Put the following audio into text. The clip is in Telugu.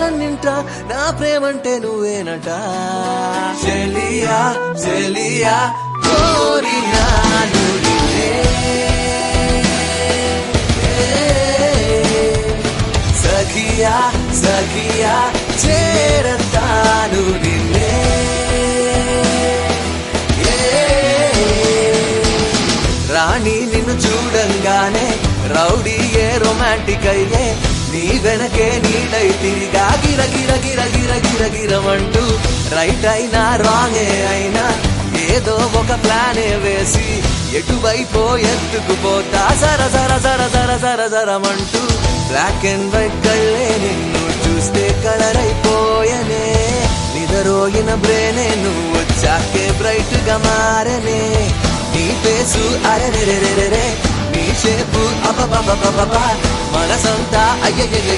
లోకాలన్నింట నా ప్రేమంటే నువ్వేనట చెలియా చెలియా కోరినాను నిన్నే సఖియా సఖియా చేరతాను నిన్నే రాణి నిన్ను చూడంగానే రౌడీ ఏ రొమాంటిక్ అయ్యే నీ వెనకే నీడై తిరిగా గిర గిర గిర గిర గిర గిరమంటూ రైట్ అయినా రాంగే అయినా ఏదో ఒక ప్లానే వేసి ఎటువైపో ఎత్తుకుపోతా సర సర సర సర సర సరమంటూ బ్లాక్ అండ్ వైట్ కళ్ళే నిన్ను చూస్తే కలర్ అయిపోయనే నిదరోగిన బ్రేనే నువ్వు వచ్చాకే బ్రైట్ గా మారనే నీ పేసు అరెరెరెరెరే నీ షేపు అబబబబబ మనసంతా అయ్యయ్య